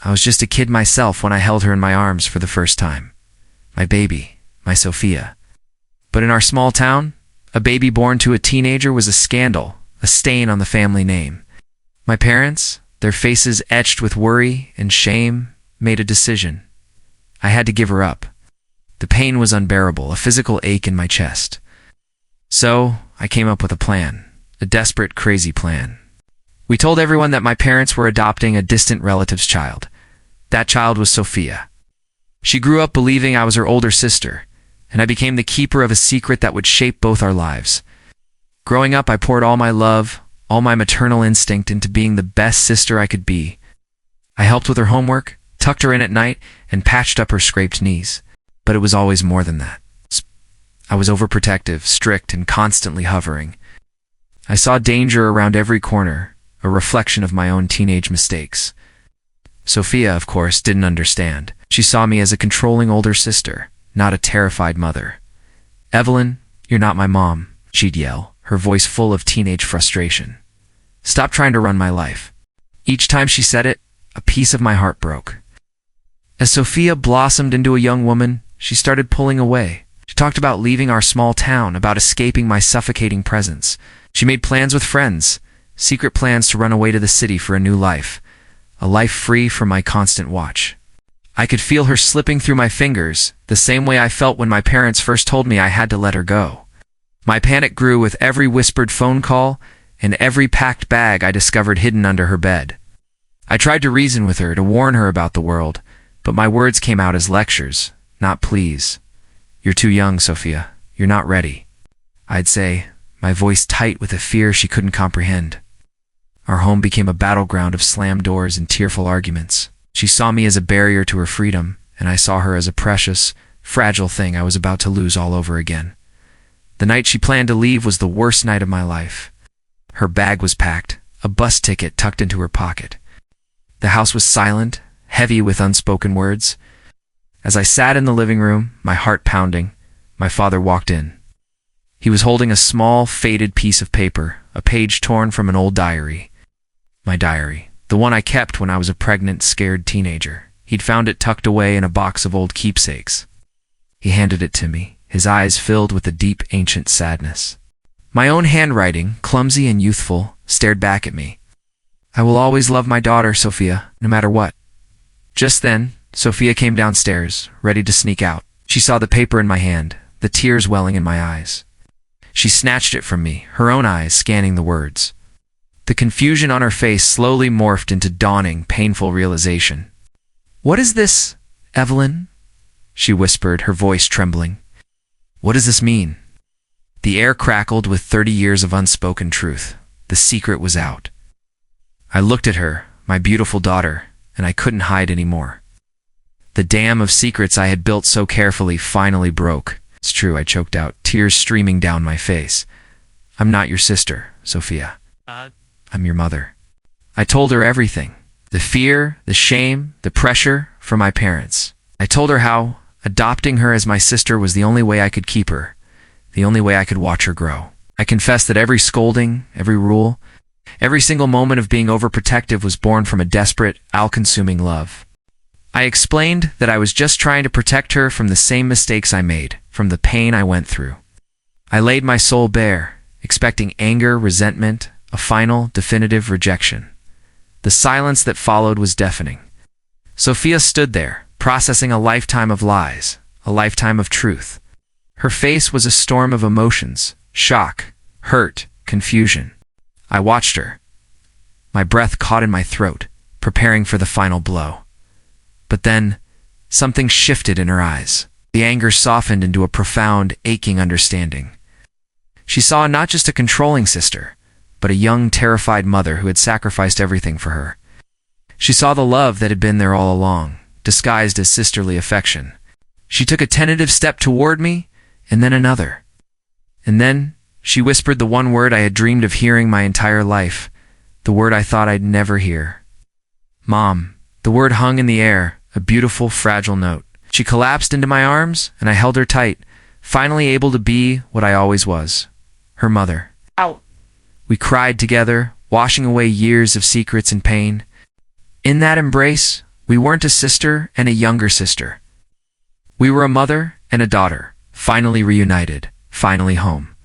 I was just a kid myself when I held her in my arms for the first time. My baby, my Sophia. But in our small town, a baby born to a teenager was a scandal, a stain on the family name. My parents, their faces etched with worry and shame, made a decision. I had to give her up. The pain was unbearable, a physical ache in my chest. So, I came up with a plan, a desperate, crazy plan. We told everyone that my parents were adopting a distant relative's child. That child was Sophia. She grew up believing I was her older sister, and I became the keeper of a secret that would shape both our lives. Growing up, I poured all my love, all my maternal instinct into being the best sister I could be. I helped with her homework, tucked her in at night, and patched up her scraped knees. But it was always more than that. I was overprotective, strict, and constantly hovering. I saw danger around every corner, a reflection of my own teenage mistakes. Sophia, of course, didn't understand. She saw me as a controlling older sister, not a terrified mother. "Evelyn, you're not my mom," she'd yell, her voice full of teenage frustration. "Stop trying to run my life." Each time she said it, a piece of my heart broke. As Sophia blossomed into a young woman, she started pulling away. She talked about leaving our small town, about escaping my suffocating presence. She made plans with friends, secret plans to run away to the city for a new life, a life free from my constant watch. I could feel her slipping through my fingers, the same way I felt when my parents first told me I had to let her go. My panic grew with every whispered phone call and every packed bag I discovered hidden under her bed. I tried to reason with her, to warn her about the world, but my words came out as lectures, not pleas. "You're too young, Sophia. You're not ready," I'd say, my voice tight with a fear she couldn't comprehend. Our home became a battleground of slammed doors and tearful arguments. She saw me as a barrier to her freedom, and I saw her as a precious, fragile thing I was about to lose all over again. The night she planned to leave was the worst night of my life. Her bag was packed, a bus ticket tucked into her pocket. The house was silent, heavy with unspoken words. As I sat in the living room, my heart pounding, my father walked in. He was holding a small, faded piece of paper, a page torn from an old diary. My diary, the one I kept when I was a pregnant, scared teenager. He'd found it tucked away in a box of old keepsakes. He handed it to me, his eyes filled with a deep, ancient sadness. My own handwriting, clumsy and youthful, stared back at me. "I will always love my daughter, Sophia, no matter what." Just then, Sophia came downstairs, ready to sneak out. She saw the paper in my hand, the tears welling in my eyes. She snatched it from me, her own eyes scanning the words. The confusion on her face slowly morphed into dawning, painful realization. "What is this, Evelyn?" she whispered, her voice trembling. "What does this mean?" The air crackled with 30 years of unspoken truth. The secret was out. I looked at her, my beautiful daughter, and I couldn't hide anymore. The dam of secrets I had built so carefully finally broke. "It's true," I choked out, tears streaming down my face. "I'm not your sister, Sophia. I'm your mother." I told her everything. The fear, the shame, the pressure from my parents. I told her how adopting her as my sister was the only way I could keep her, the only way I could watch her grow. I confessed that every scolding, every rule, every single moment of being overprotective was born from a desperate, all-consuming love. I explained that I was just trying to protect her from the same mistakes I made, from the pain I went through. I laid my soul bare, expecting anger, resentment, a final, definitive rejection. The silence that followed was deafening. Sophia stood there, processing a lifetime of lies, a lifetime of truth. Her face was a storm of emotions, shock, hurt, confusion. I watched her, my breath caught in my throat, preparing for the final blow. But then, something shifted in her eyes. The anger softened into a profound, aching understanding. She saw not just a controlling sister, but a young, terrified mother who had sacrificed everything for her. She saw the love that had been there all along, disguised as sisterly affection. She took a tentative step toward me, and then another. And then, she whispered the one word I had dreamed of hearing my entire life, the word I thought I'd never hear. "Mom." The word hung in the air, a beautiful, fragile note. She collapsed into my arms, and I held her tight, finally able to be what I always was, her mother. Ow. We cried together, washing away years of secrets and pain. In that embrace, We weren't a sister and a younger sister. We were a mother and a daughter, finally reunited, finally home.